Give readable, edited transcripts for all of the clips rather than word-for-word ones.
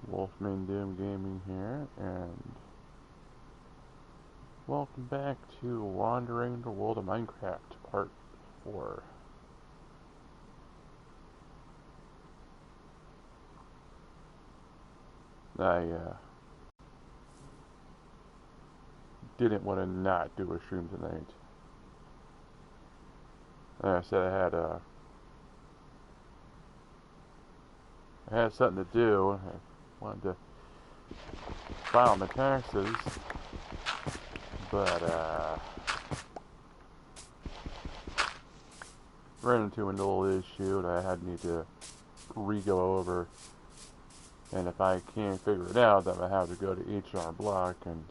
Wolfman Doom Gaming here, and welcome back to Wandering the World of Minecraft, Part 4. I didn't want to not do a stream tonight. Like I said, I had something to do. I wanted to file my taxes, but ran into a little issue that I need to re-go over. And if I can't figure it out, then I have to go to HR Block and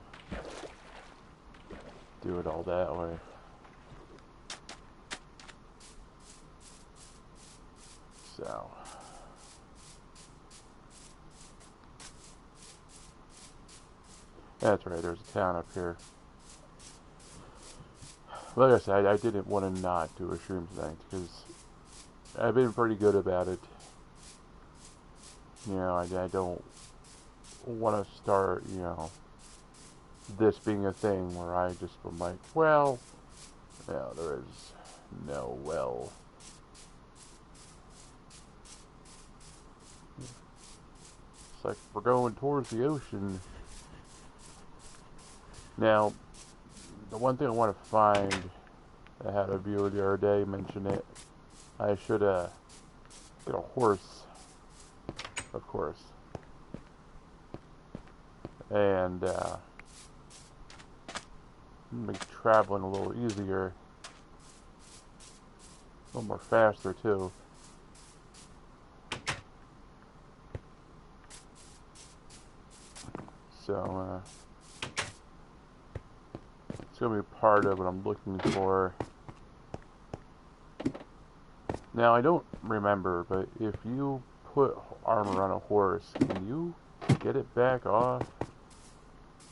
do it all that way. So that's right, there's a town up here. Like I said, I didn't want to not do a stream tonight because I've been pretty good about it. You know, I don't want to start, this being a thing where I just am like, well, no, there is no well. It's like we're going towards the ocean. Now, the one thing I want to find, I had a viewer the other day mention it. I should get a horse, of course, and make traveling a little easier, a little more faster too. So it's gonna be part of what I'm looking for. Now, I don't remember, but if you put armor on a horse, can you get it back off?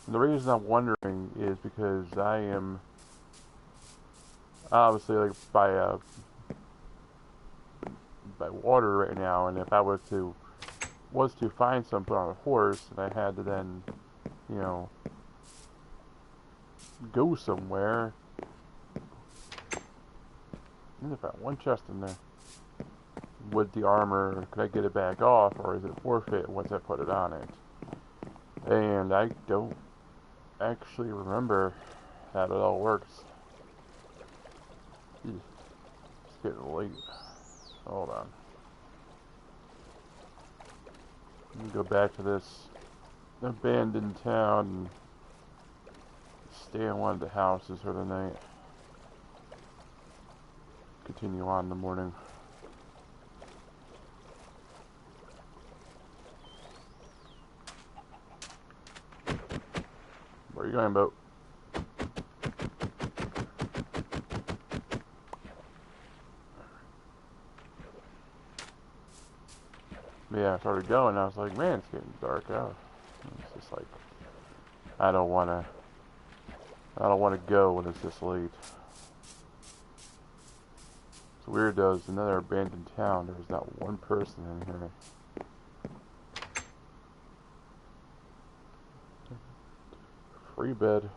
And the reason I'm wondering is because I am obviously like by water right now, and if I was to find some put on a horse, and I had to then, go somewhere. I found one chest in there. With the armor, could I get it back off, or is it forfeit once I put it on it? And I don't actually remember how it all works. It's getting late. Hold on. Let me go back to this abandoned town and stay in one of the houses for the night. Continue on in the morning. Where are you going, boat? Yeah, I started going. I was like, man, it's getting dark out. It's just like, I don't want to go when it's this late. It's weird though. It's another abandoned town. There's not one person in here. Free bed.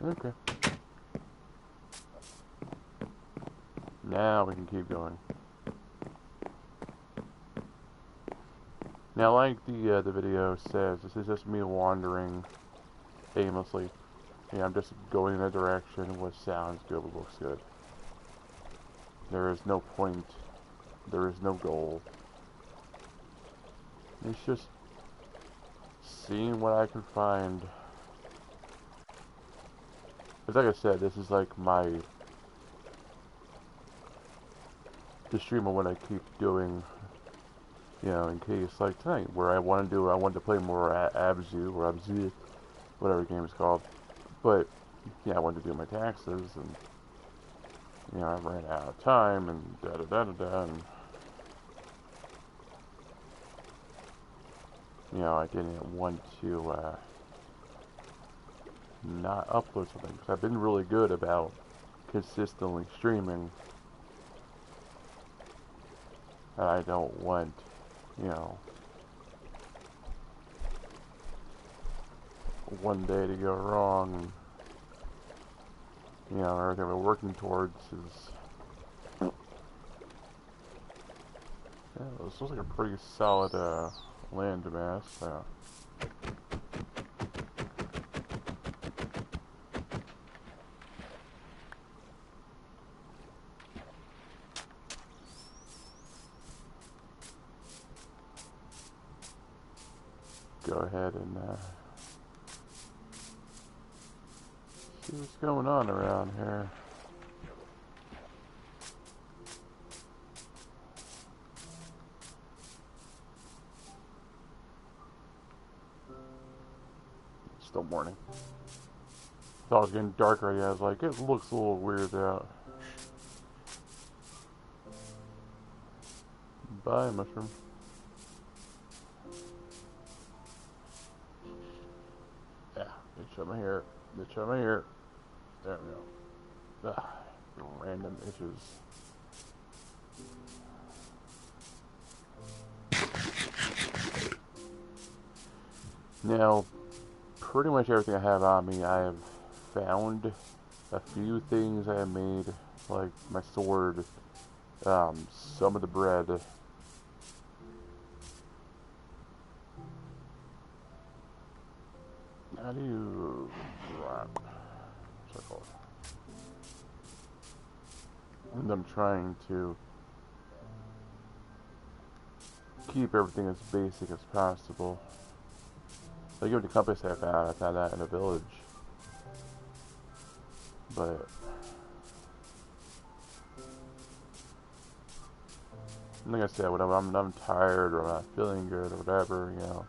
Okay. Now we can keep going. Now, like the video says, this is just me wandering aimlessly. Yeah, I'm just going in a direction what sounds good, what looks good. There is no point. There is no goal. It's just seeing what I can find. Because like I said, this is like the stream of what I keep doing, in case like tonight, where I wanted to play more Abzu, or Abzu, whatever the game is called. But, yeah, I wanted to do my taxes, and, I ran out of time, and da-da-da-da-da, and, I didn't want to, not upload something, because I've been really good about consistently streaming, and I don't want you know, one day to go wrong. You know, everything we're working towards is, yeah, this looks like a pretty solid land mass. Go ahead and see what's going on around here. Still morning. Thought it was getting dark already. I was like, it looks a little weird out. Bye, mushroom. Yeah, itch on my hair. Itch on my hair. There we go. Ah, random itches. Now, pretty much everything I have on me, I have found. A few things I have made, like my sword, some of the bread. How do you drop? Circle. And I'm trying to keep everything as basic as possible. Like even the compass I found that in a village. But like I said, when I'm tired or I'm not feeling good or whatever, you know,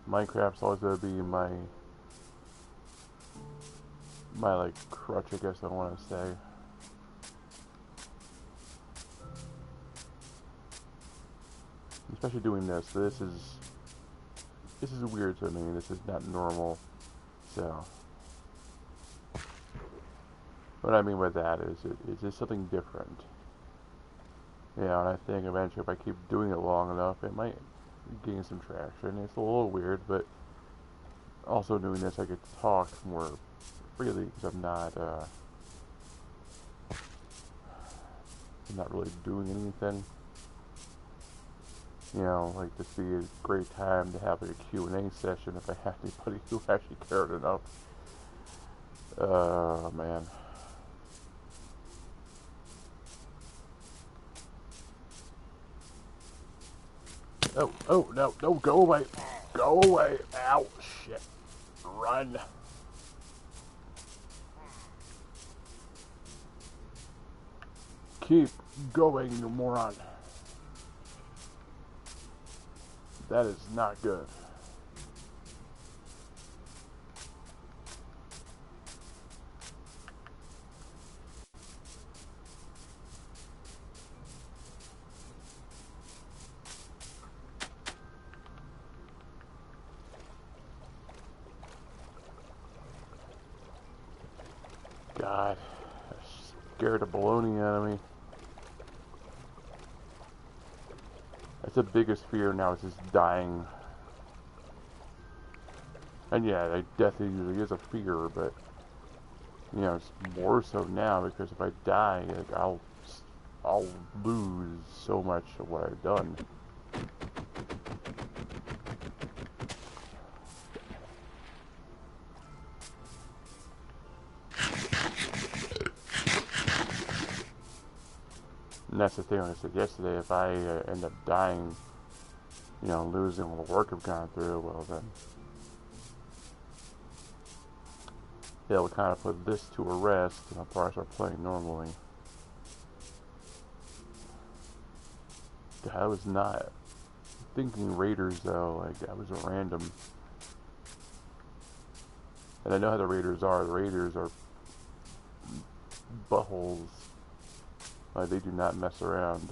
Minecraft's always gonna be my like crutch, I guess I want to say. Especially doing this. This is weird to me. This is not normal. So what I mean by that is it's just something different. Yeah, and I think eventually if I keep doing it long enough, it might gain some traction. It's a little weird, but also doing this I get to talk more freely because I'm not really doing anything. You know, like this would be a great time to have like a Q&A session if I had anybody who actually cared enough. Man. Oh, no, go away. Go away. Ow, shit. Run. Keep going, you moron. That is not good. God, that scared the baloney out of me. That's the biggest fear now, is just dying. And yeah, death usually is a fear, but you know, it's more so now because if I die, like I'll lose so much of what I've done. And that's the thing, like I said yesterday, if I end up dying, you know, losing all the work I've gone through, well then, it'll kind of put this to a rest, and I'll probably start playing normally. God, I was not thinking Raiders though, like that was a random. And I know how the Raiders are. The Raiders are buttholes. Like they do not mess around.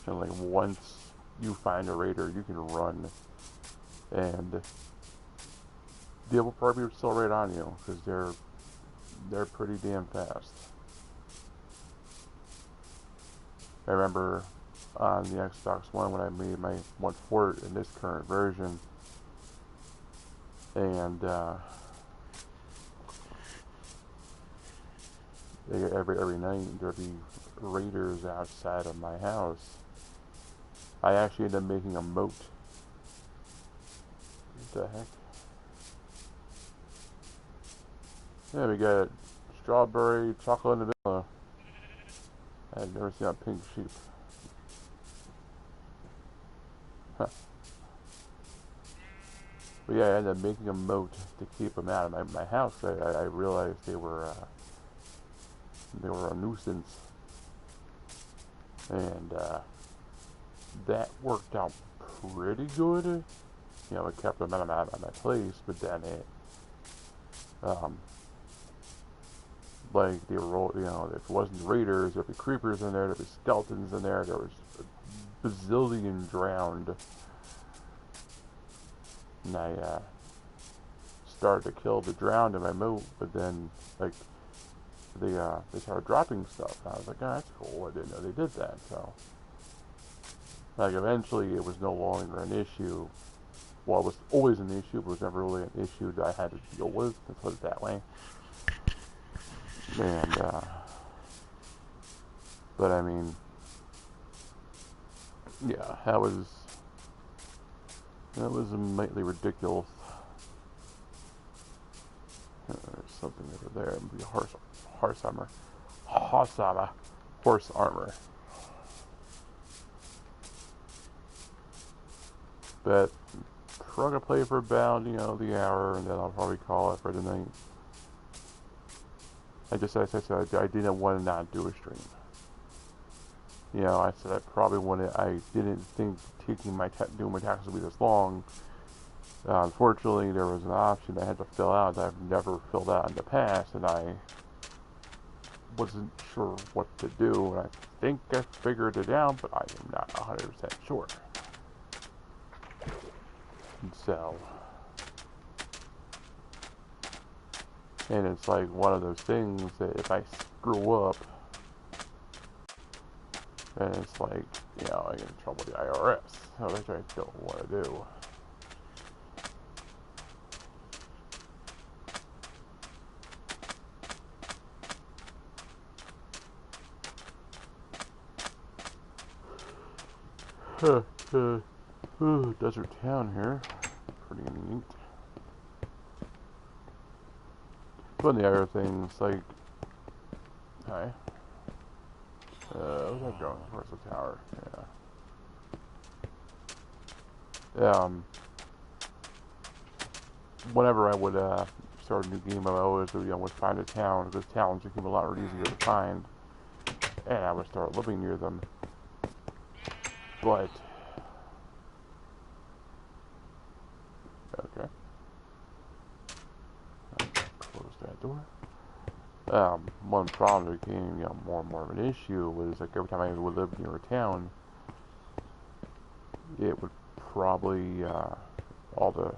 And like once you find a Raider, you can run, and they will probably be still right on you because they're pretty damn fast. I remember on the Xbox One when I made my one port in this current version, and every night there'd be raiders outside of my house. I actually ended up making a moat. What the heck? Yeah, we got strawberry, chocolate, and vanilla. I've never seen a pink sheep. Huh. But yeah, I ended up making a moat to keep them out of my house. I realized they were a nuisance, and that worked out pretty good. You know, it kept them out of my place, but then it, like they were, you know, if it wasn't raiders, there'd be creepers in there, there'd be skeletons in there, there was a bazillion drowned. And I started to kill the drowned in my moat, but then like they started dropping stuff. And I was like, oh, that's cool. I didn't know they did that. So like eventually it was no longer an issue. Well, it was always an issue, but it was never really an issue that I had to deal with. Let's put it that way. And but I mean, yeah, that was mightily ridiculous. There's something over there. Maybe horse armor. But we're gonna play for about, you know, the hour, and then I'll probably call it for the night. I didn't want to not do a stream. You know, I said I probably wanted. I didn't think doing my taxes would be this long. Unfortunately, there was an option I had to fill out that I've never filled out in the past, and I wasn't sure what to do. And I think I figured it out, but I am not 100% sure. And so, and it's like one of those things that if I screw up, then it's like, you know, I get in trouble with the IRS, which I don't want to do. Desert town here. Pretty neat. But the other things, like, hi. Where's that going? Where's the tower? Yeah. Whenever I would start a new game, I always would find a town, because towns became a lot easier to find, and I would start living near them. But okay, close that door. One problem that became, you know, more and more of an issue was like every time I would live near a town, it would probably all the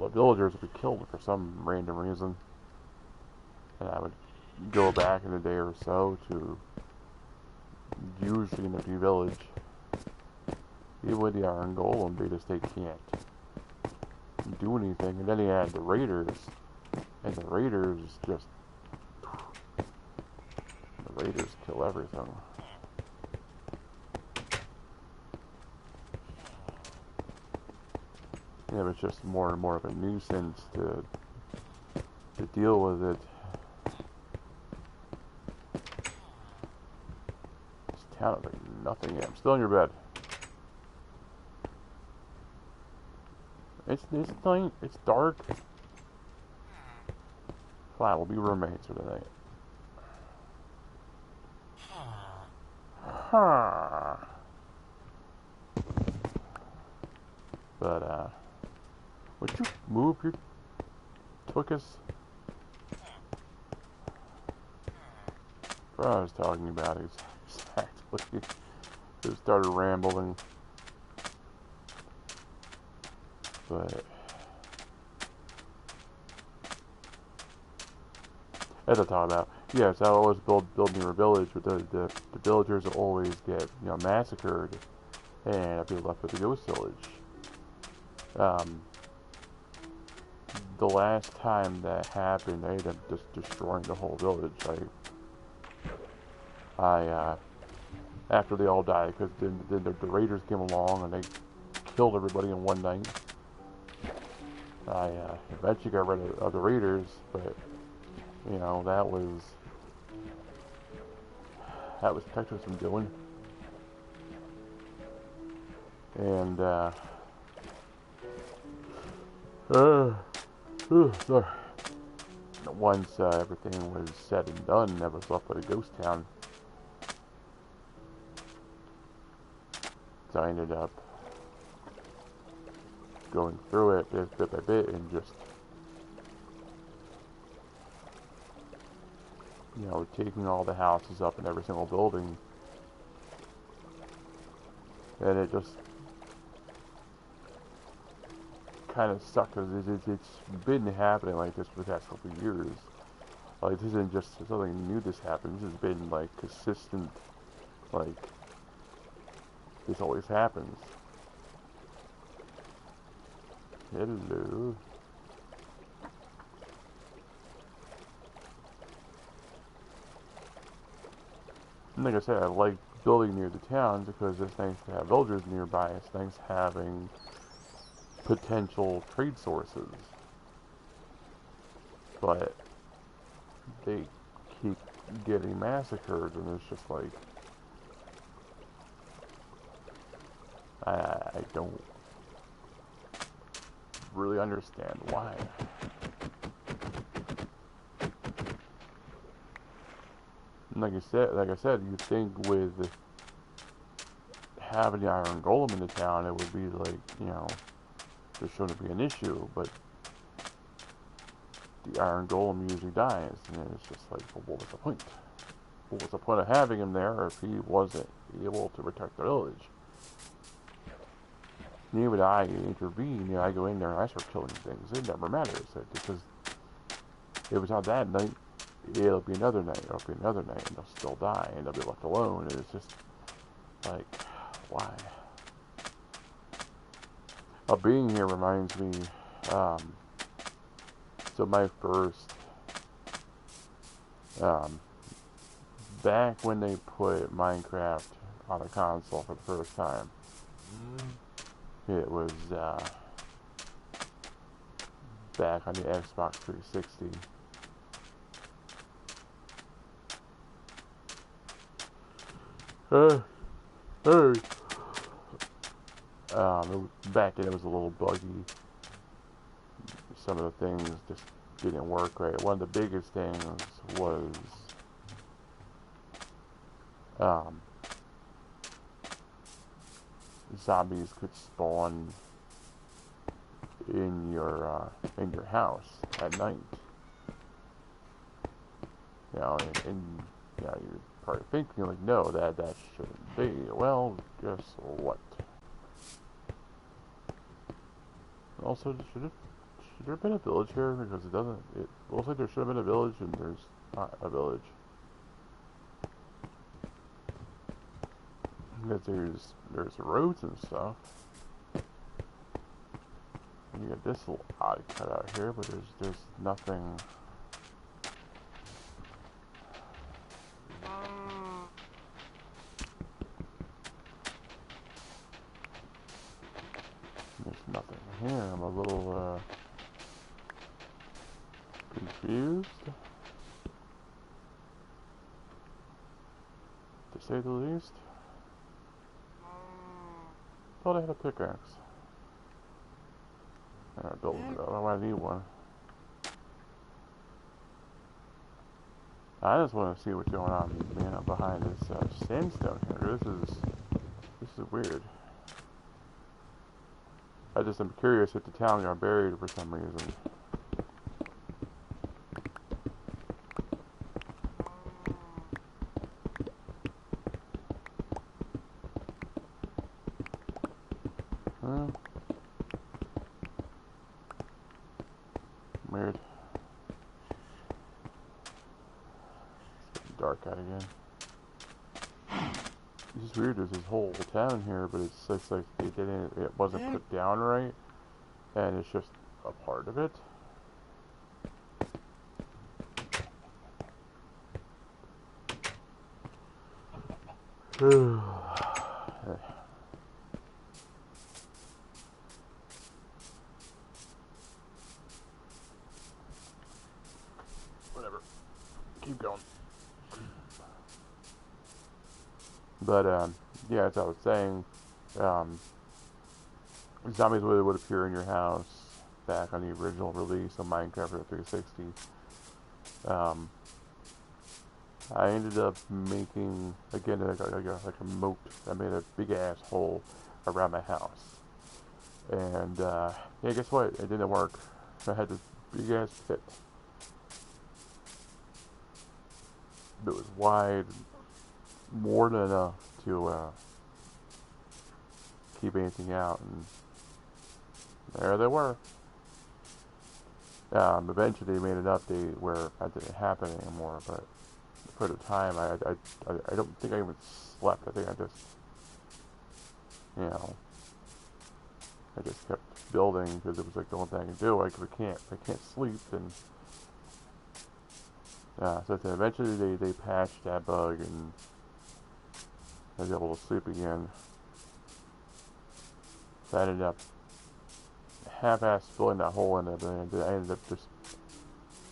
villagers would be killed for some random reason, and I would go back in a day or so to usually an empty village. Even with the Iron Golem, they just can't do anything. And then he had the raiders, and the raiders kill everything. Yeah, it's just more and more of a nuisance to deal with it. This town is like nothing. I'm still in your bed. It's night. It's dark. Fine, we'll be roommates for the night. Huh. But would you move your tuchus? What I was talking about exactly. Just started rambling. But as I talk about, yes, I always build near a village, but the villagers will always get massacred, and I'd be left with the ghost village. Um, the last time that happened, they ended up just destroying the whole village. I after they all died, because then the raiders came along and they killed everybody in one night. I eventually got rid of the raiders, but that was Texas some doing. And sorry. Once everything was said and done, I was left with a ghost town. So I ended up going through it bit by bit and just, taking all the houses up in every single building. And it just kind of sucked, because it's been happening like this for the past couple of years. Like, this isn't just something new this happens. This has been, like, consistent. Like, this always happens. Hello. And like I said, I like building near the towns because it's nice to have villagers nearby. It's nice having potential trade sources. But they keep getting massacred, and it's just like, I don't really understand why. And like I said, you think with having the Iron Golem in the town, it would be like, there shouldn't be an issue, but the Iron Golem usually dies, and it's just like, well, what was the point? What was the point of having him there if he wasn't able to protect the village? And even I intervene, I go in there and I start killing things. It never matters, because if it's not that night, it'll be another night, and they'll still die, and they'll be left alone, and it's just like, why? Being here reminds me, so my first, back when they put Minecraft on a console for the first time, it was, back on the Xbox 360. Back then it was a little buggy. Some of the things just didn't work right. One of the biggest things was zombies could spawn in your house at night. And you're probably thinking like, no, that shouldn't be. Well, guess what? Also, should there have been a village here? Because it looks like there should have been a village, and there's not a village. Because there's roads and stuff. And you got this little odd cutout here, but there's nothing. There's nothing here. I'm a little confused, to say the least. Thought I had a pickaxe. I don't know why I need one. I just want to see what's going on, behind this sandstone here. This is weird. I just am curious if the town got buried for some reason. Weird. dark out again. It's just weird. There's this whole town here, but it's like it wasn't put down right, and it's just a part of it. Whatever. Keep going. But yeah, as I was saying, zombies would appear in your house back on the original release of Minecraft for 360. I ended up making, again, like a moat. I made a big ass hole around my house. And, yeah, guess what? It didn't work. I had this big ass pit. It was wide, more than enough to keep anything out, and there they were. Eventually they made an update where that didn't happen anymore, but for the time, I don't think I even slept. I think I just, you know, I just kept building because it was like the only thing I could do. I can't sleep, and so then eventually they patched that bug, and I was able to sleep again. So I ended up half-assed filling that hole in it, and I ended up just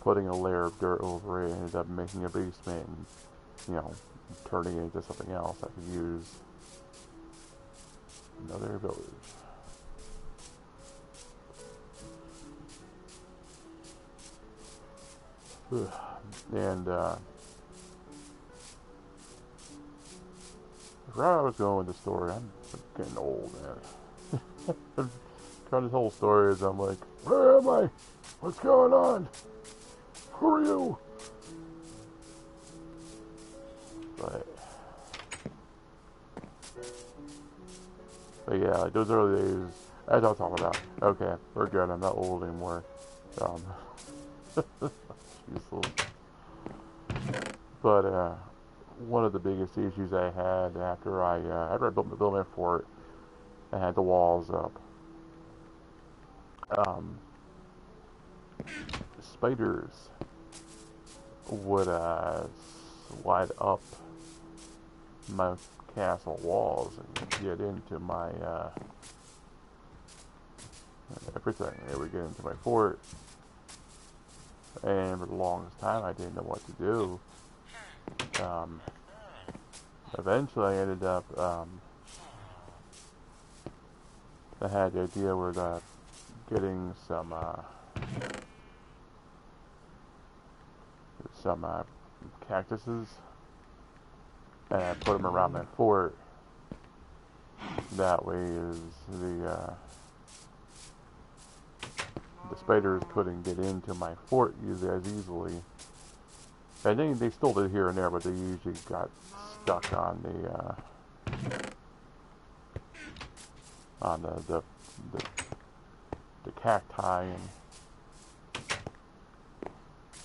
putting a layer of dirt over it, and ended up making a basement, and, you know, turning it into something else I could use. Another village. And, I forgot where I was going with the story. I'm getting old, man. I'm trying this whole story is I'm like, where am I? What's going on? Who are you? But yeah, like those early days, as I was talking about. Okay, we're good. I'm not old anymore. But one of the biggest issues I had after I built my fort, I had the walls up. Spiders would slide up my castle walls and get into my everything. They would get into my fort, and for the longest time I didn't know what to do. Eventually I ended up I had the idea with getting some cactuses, and I put them around my fort. That way is the spiders couldn't get into my fort as easily. I think they still did here and there, but they usually got stuck on the cacti and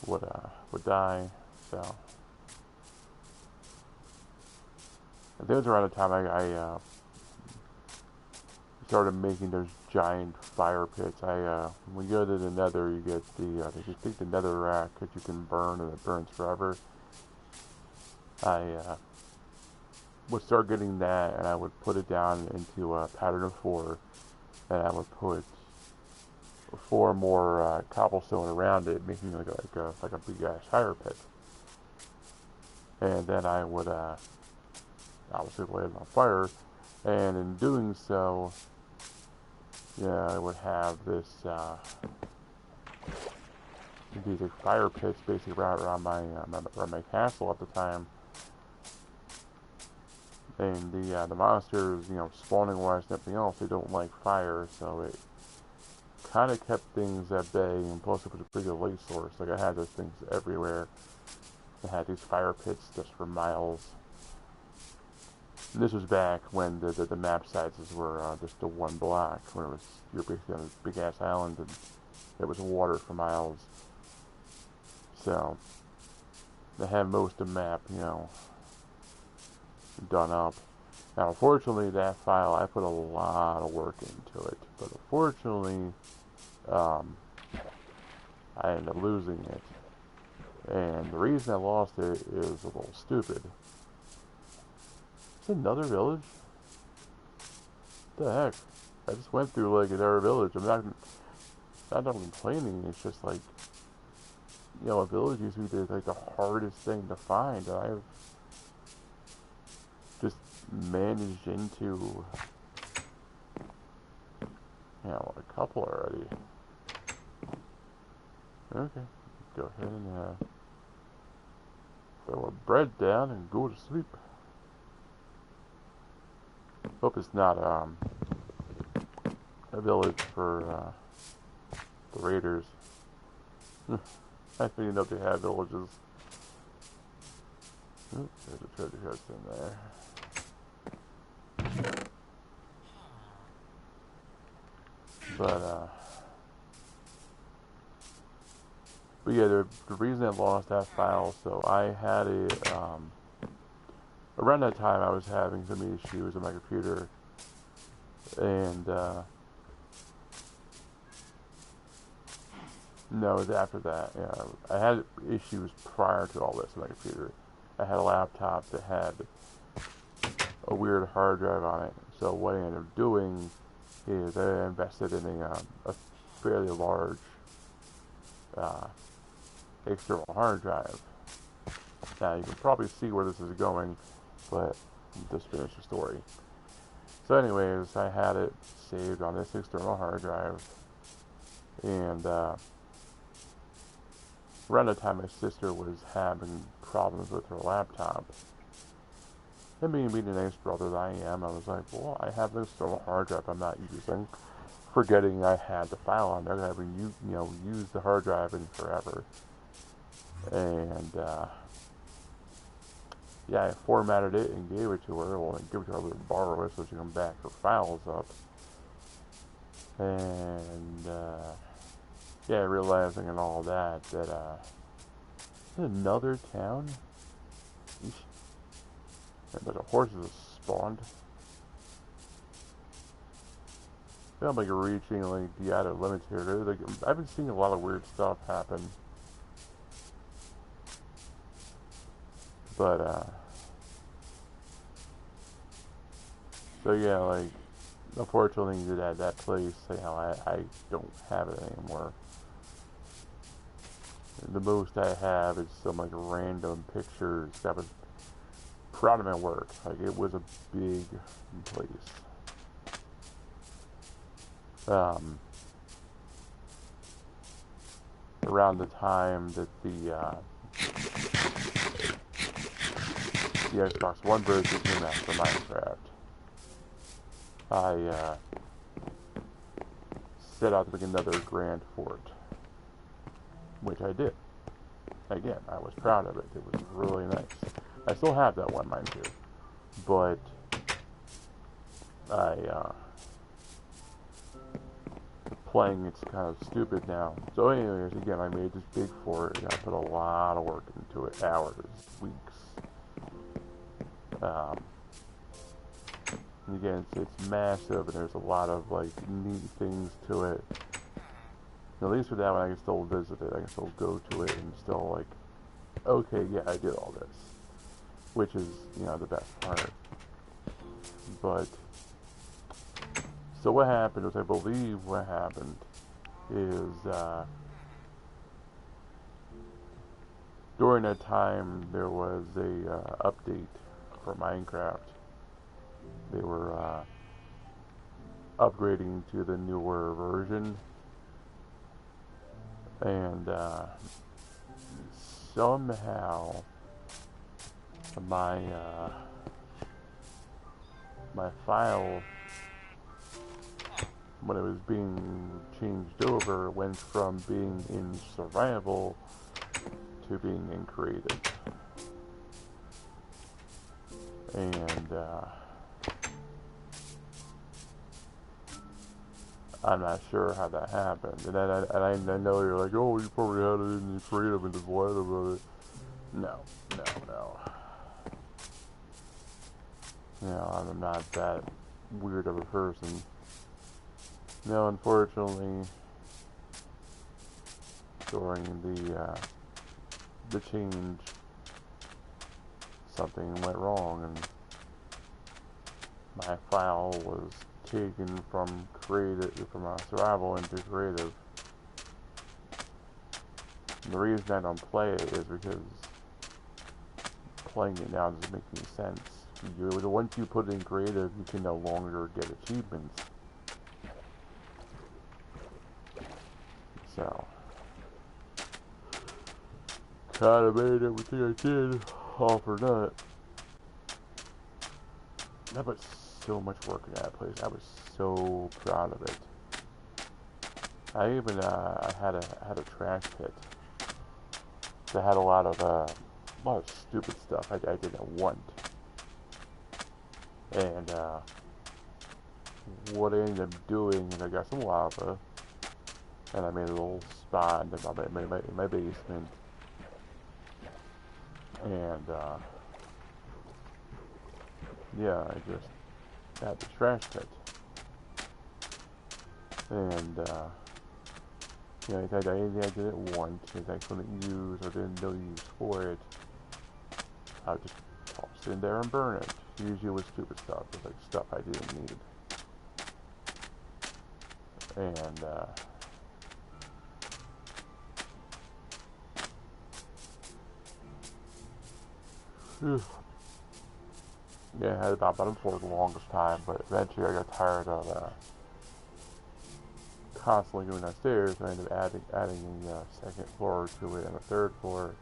would die. So I think it was around the time I started making those giant fire pits. When you go to the Nether, you get they think the Nether rack that you can burn, and it burns forever. I would start getting that, and I would put it down into a pattern of 4, and I would put 4 more cobblestone around it, making like a big ass fire pit. And then I would obviously light it on fire, and in doing so, yeah, I would have this these fire pits basically around my castle at the time. And the monsters, you know, spawning wise and everything else, they don't like fire, so it kind of kept things at bay. And plus, it was a pretty good light source. Like I had those things everywhere. I had these fire pits just for miles. And this was back when the map sizes were just the 1 block, when you're basically on a big ass island and it was water for miles. So to have most of the map, you know, done up. Now, unfortunately, that file, I put a lot of work into it, but unfortunately, um, I ended up losing it. And the reason I lost it is a little stupid. It's another village? What the heck? I just went through like another village. I'm not complaining. It's just like, you know, a village used to be like the hardest thing to find. And I've just managed into, you know, a couple already. Okay, go ahead and throw our bread down and go to sleep. Hope it's not a village for the raiders. I didn't know they had villages. Oops, there's a treasure chest in there. But yeah, the reason I lost that file, so I had around that time I was having some issues with my computer, and no, it was after that. Yeah, I had issues prior to all this with my computer. I had a laptop that had a weird hard drive on it, so what I ended up doing is I invested in a fairly large external hard drive. Now you can probably see where this is going, but just finish the story. So anyways, I had it saved on this external hard drive, and around the time my sister was having problems with her laptop, and being the nice brother that I am, I was like, well, I have this external hard drive I'm not using, forgetting I had the file on there. I haven't used the hard drive in forever. And yeah, I formatted it and gave it to her. Well, I gave it to her to borrow it so she can back her files up. And yeah, realizing and all that another town. And the horses spawned. I'm like reaching like the outer limits here. Like, I've been seeing a lot of weird stuff happen. But so yeah, like unfortunately that place, you know, I don't have it anymore. The most I have is some like random pictures that was proud of my work. Like it was a big place. Around the time that the Xbox One version came out for Minecraft, I set out to make another Grand Fort, which I did. Again, I was proud of it. It was really nice. I still have that one, mind you, but playing it's kind of stupid now. So anyways, again, I made this big fort, and I put a lot of work into it, hours, weeks. And again, it's massive, and there's a lot of like neat things to it. And at least with that one, I can still visit it. I can still go to it and still like, okay, yeah, I did all this, which is, you know, the best part. But so what happened is, I believe what happened is during that time there was a update for Minecraft. They were upgrading to the newer version, and somehow my my file, when it was being changed over, went from being in survival to being in creative. And I'm not sure how that happened. And I know you're like, oh, you probably had it in the creative and just lied about it. No, no, no. No, I'm not that weird of a person. No, unfortunately, during the change, something went wrong, and my file was taken from survival into creative. And the reason I don't play it is because playing it now doesn't make any sense. Once you put it in creative, you can no longer get achievements. So, kinda made everything I did all for naught. I put so much work in that place. I was so proud of it. I even I had a trash pit that had a lot of stupid stuff I didn't want. And what I ended up doing is I got some lava, and I made a little spot in my basement, and yeah, I just had the trash pit, and I didn't want, because I couldn't use or didn't know use for it. I would just toss it in there and burn it. Usually it was stupid stuff, it was like stuff I didn't need. And yeah, I had about bottom floor the longest time, but eventually I got tired of constantly going downstairs. I ended up adding a second floor to it and a third floor.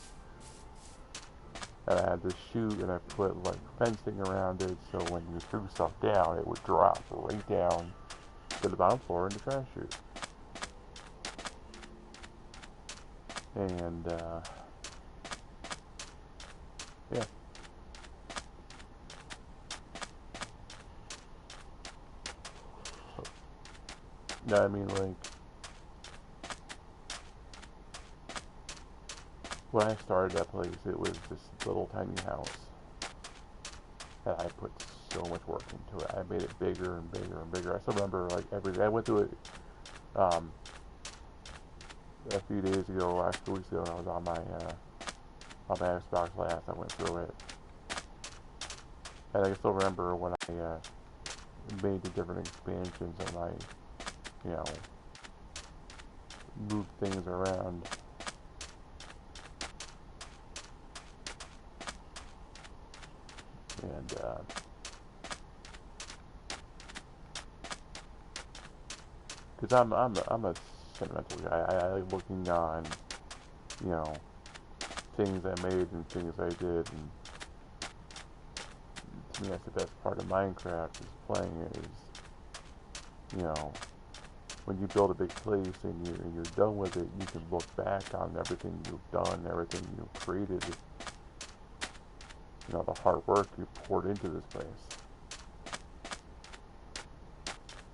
And I had this chute, and I put like fencing around it, so when you threw stuff down, it would drop right down to the bottom floor in the trash chute. And yeah. No, I mean, like, when I started that place, it was this little tiny house that I put so much work into it. I made it bigger and bigger and bigger. I still remember, like, every day I went through it a few days ago, last 2 weeks ago, when I was on my Xbox last. I went through it, and I still remember when I made the different expansions, and I, you know, moved things around. And because I'm a sentimental guy. I like looking on, you know, things I made and things I did, and to me that's the best part of Minecraft is playing it. Is, you know, when you build a big place and you're done with it, you can look back on everything you've done, everything you've created, you know, the hard work you poured into this place.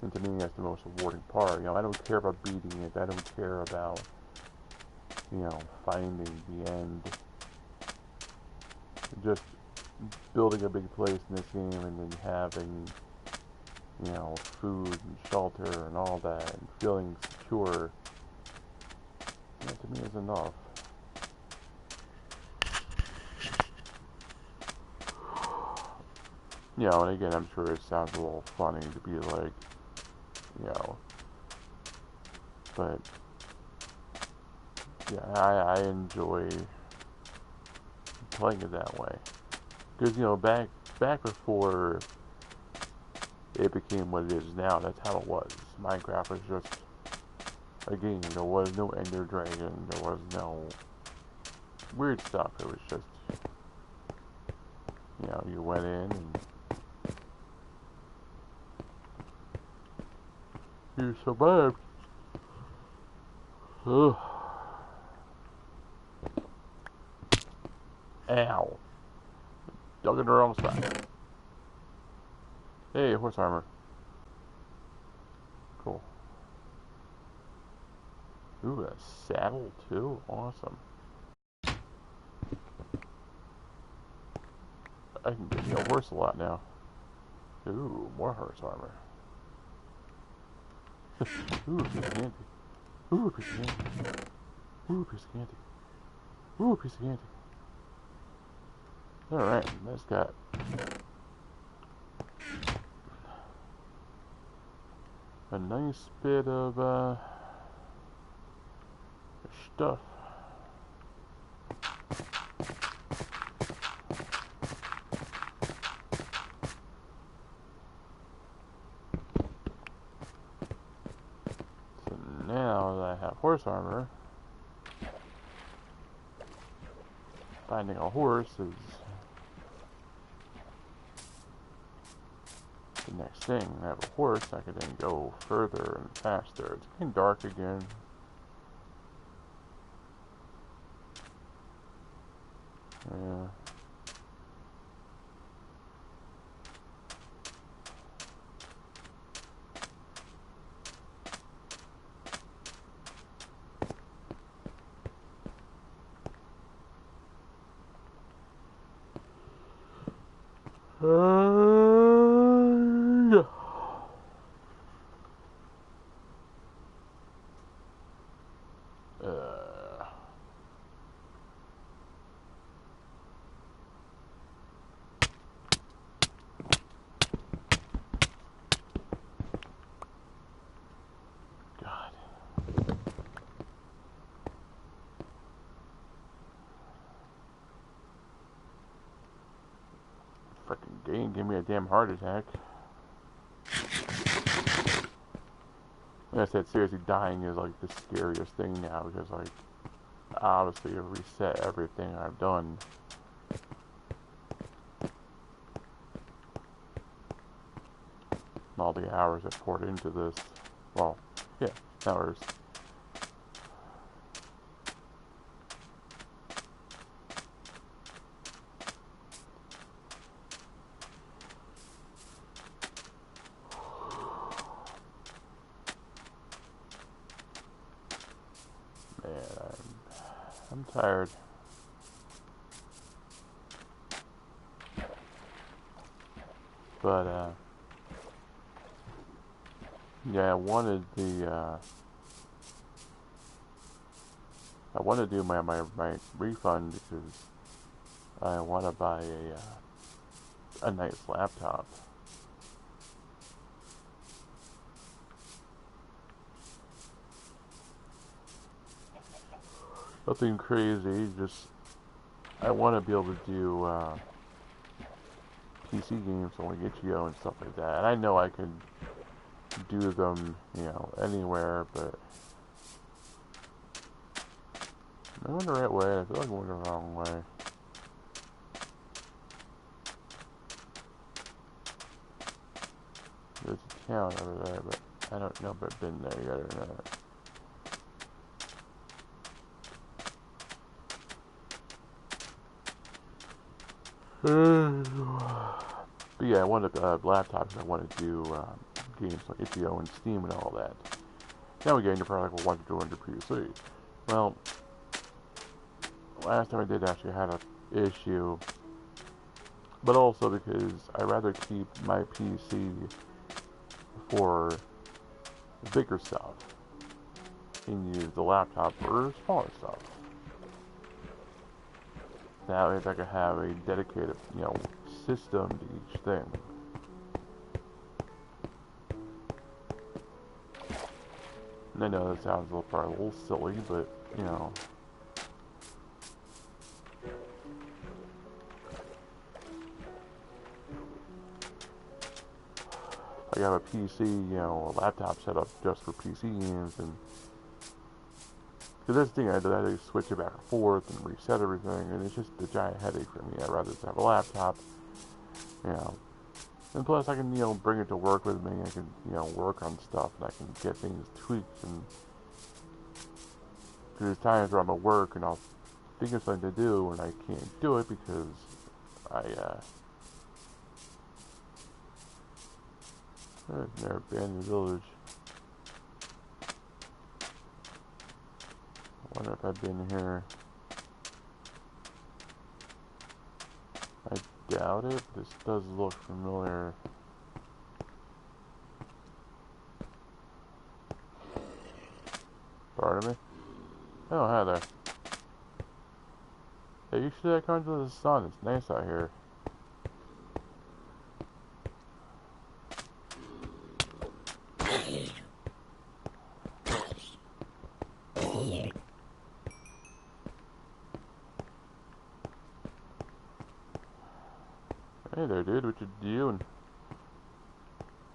And to me, that's the most rewarding part. You know, I don't care about beating it. I don't care about, you know, finding the end. Just building a big place in this game and then having, you know, food and shelter and all that, and feeling secure, that to me is enough. You know, and again, I'm sure it sounds a little funny to be like, you know, but yeah, I enjoy playing it that way. Because, you know, back before it became what it is now, that's how it was. Minecraft was just a game. There was no Ender Dragon, there was no weird stuff. It was just, you know, you went in and you survived. Ugh. Ow. Dug in the wrong spot. Hey, horse armor. Cool. Ooh, a saddle too? Awesome. I can get, horse a lot now. Ooh, more horse armor. Ooh, piece of candy. Ooh, piece of candy. Ooh, piece of candy. Ooh, piece of candy. Alright, that's got a nice bit of stuff. So now that I have horse armor, finding a horse is the next thing. I have a horse, I can then go further and faster. It's getting dark again. Yeah. Yeah. God. Freaking game gave me a damn heart attack. Like I said, seriously, dying is like the scariest thing now because, like, obviously, I've reset everything I've done. All the hours I poured into this. Well, yeah, hours. Man, I'm tired. But, yeah, I wanted to do my refund because I want to buy a nice laptop. Nothing crazy, just I want to be able to do PC games on like itch.io and stuff like that. And I know I can do them, anywhere, but am I going the right way? I feel like I'm going the wrong way. There's a town over there, but I don't know if I've been there yet or not. But yeah, I wanted laptops. I wanted to do games like itch.io and Steam and all that. Now we get into product with 1 to 200 PC. Well, last time I did actually had an issue, but also because I rather keep my PC for bigger stuff and use the laptop for smaller stuff. That way I could have a dedicated, system to each thing. And I know that sounds probably a little silly, but, I have a PC, a laptop set up just for PC games, and because this thing I had to switch it back and forth and reset everything, and it's just a giant headache for me. I'd rather just have a laptop, and plus I can, bring it to work with me. I can, work on stuff, and I can get things tweaked, and there's times where I'm at work and I'll think of something to do, and I can't do it because I've never been in the village. I wonder if I've been here. I doubt it. This does look familiar. Pardon me? Oh, hi there. Hey, you should come to the sun. It's nice out here. Hey there, dude. What you doing?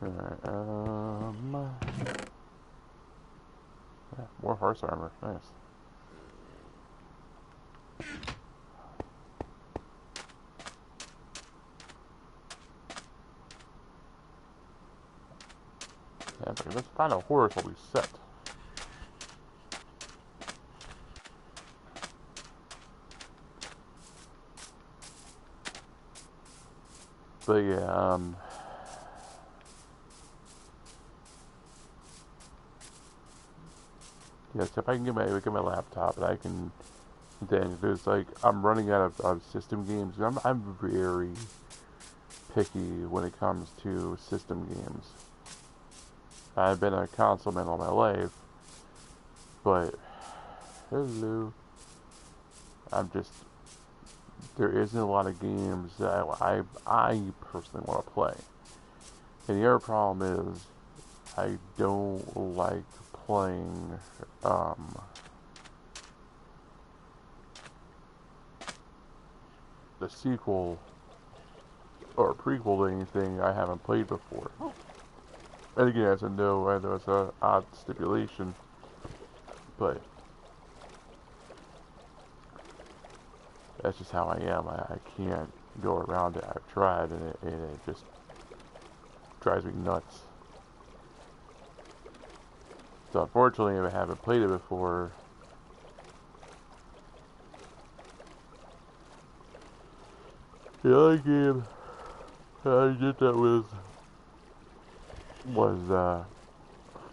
Alright, yeah, more horse armor. Nice. Yeah, but let's find a horse while we set. But yeah, yes, if I can get my laptop, and I can then there's like I'm running out of system games. I'm very picky when it comes to system games. I've been a console man all my life, but hello, I'm just there isn't a lot of games that I personally want to play. And the other problem is I don't like playing the sequel or prequel to anything I haven't played before. And again, as I know it's an odd stipulation, but that's just how I am. I can't go around it. I've tried, and it just drives me nuts. So unfortunately, if I haven't played it before, the other game I did that with was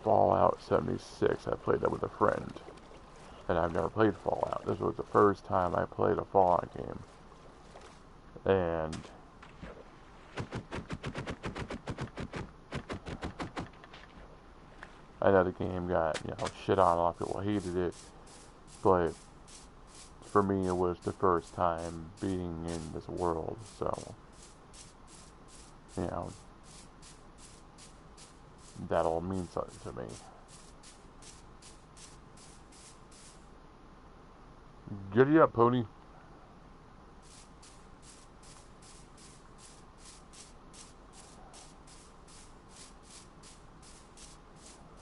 Fallout 76. I played that with a friend, and I've never played Fallout. This was the first time I played a Fallout game, and I know the game got shit on. A lot of people hated it, but for me, it was the first time being in this world, so that all means something to me. Giddy up, pony.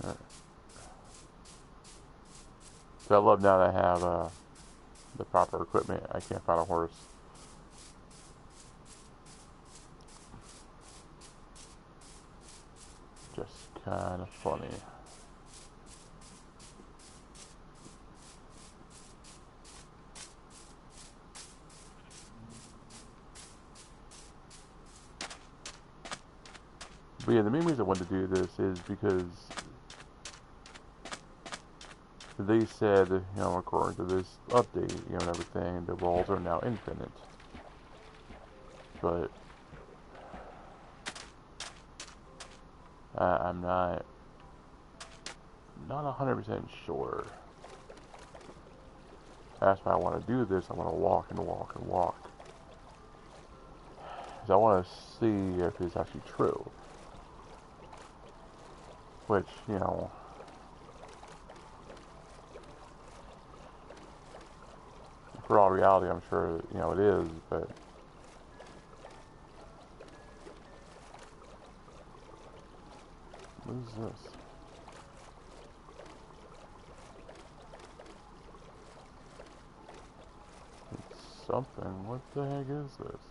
Right. So I love now that I have the proper equipment. I can't find a horse. Just kind of funny. But yeah, the main reason I wanted to do this is because they said, according to this update, and everything, the walls are now infinite. But I'm not 100% sure. That's why I want to do this. I want to walk and walk and walk. Because I want to see if it's actually true. Which, for all reality, I'm sure, it is, but what is this? It's something. What the heck is this?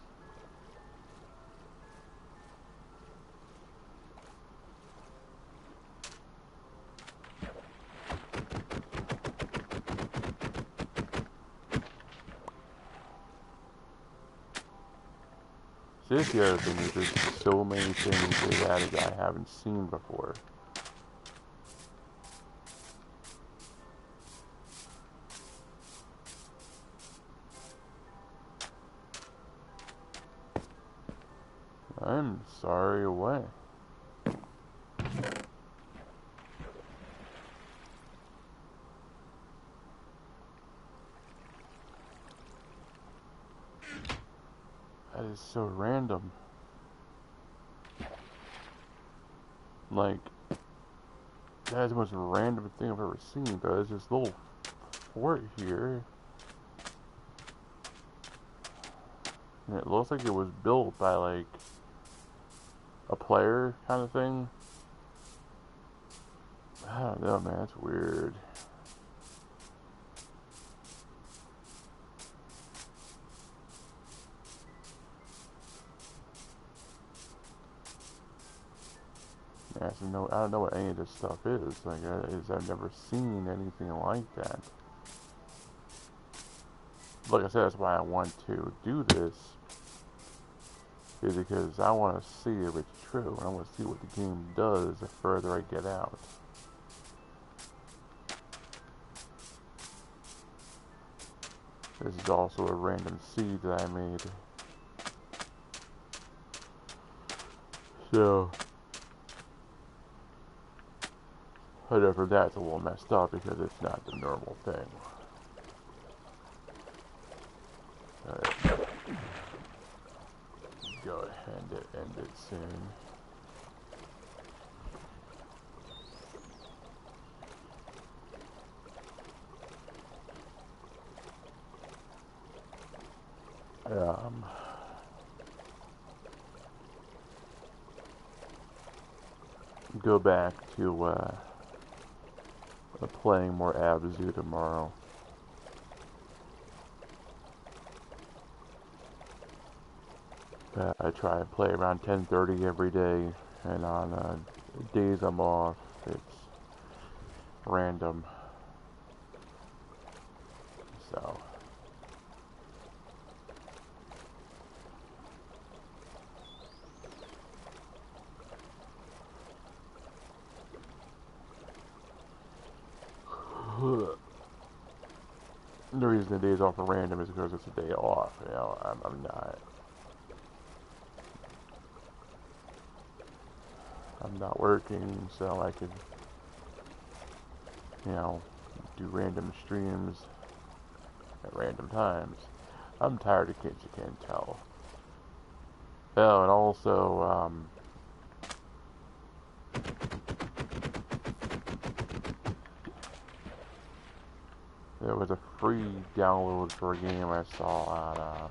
See, this is the other thing, is there's so many things they've added that I haven't seen before. I'm sorry, what? That is so random. Like, that is the most random thing I've ever seen. There's this little fort here. And it looks like it was built by, like, a player kind of thing. I don't know, man. That's weird. Yeah, I don't know what any of this stuff is. Like, I've never seen anything like that. Like I said, that's why I want to do this. Is because I want to see if it's true. I want to see what the game does the further I get out. This is also a random seed that I made. So, however, that's a little messed up because it's not the normal thing. Go ahead and end it soon. Go back to playing more Abzu tomorrow. I try and play around 10:30 every day, and on days I'm off, it's random. So. The reason the days off are random is because it's a day off. You know, I'm not working, so I could, you know, do random streams at random times. I'm tired of kids, you can't tell. Oh, and also, there was a free download for a game I saw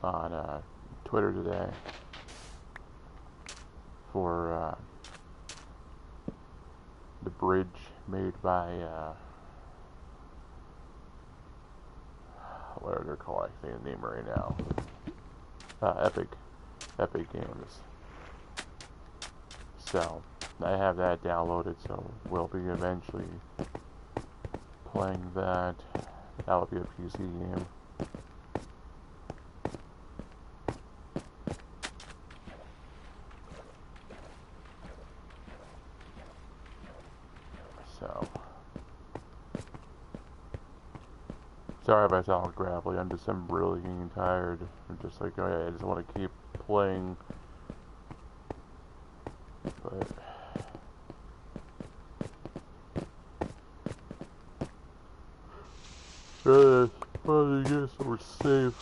on Twitter today for the bridge made by whatever they're called. I can't think of the name right now. Epic Games. So I have that downloaded, so we'll be eventually playing that. That'll be a PC game. So, sorry if I sound gravelly. I'm really getting tired. I'm just like, oh yeah, I just want to keep playing. But probably get somewhere safe.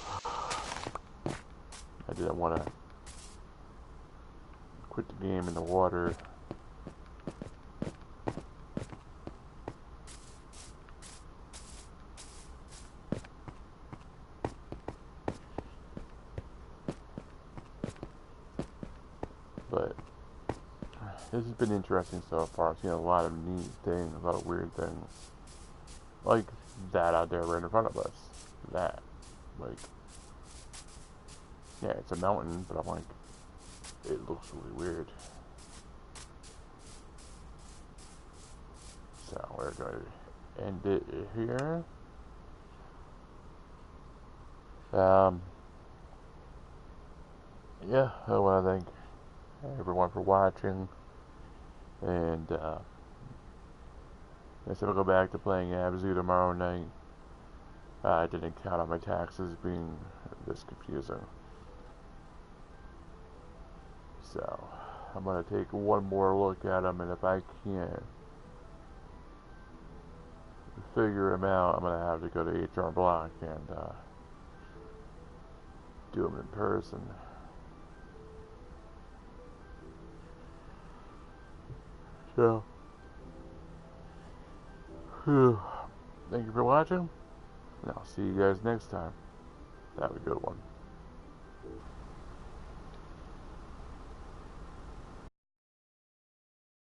I didn't want to quit the game in the water. But this has been interesting so far. I've seen a lot of neat things, a lot of weird things. Like that out there right in front of us. That. Like, yeah, it's a mountain, but I'm like, it looks really weird. So we're going to end it here. Yeah, I want to thank everyone for watching, and I said I'll go back to playing Abzu tomorrow night, I didn't count on my taxes being this confusing. So, I'm going to take one more look at them, and if I can't figure them out, I'm going to have to go to HR Block and do them in person. So, thank you for watching, and I'll see you guys next time. Have a good one.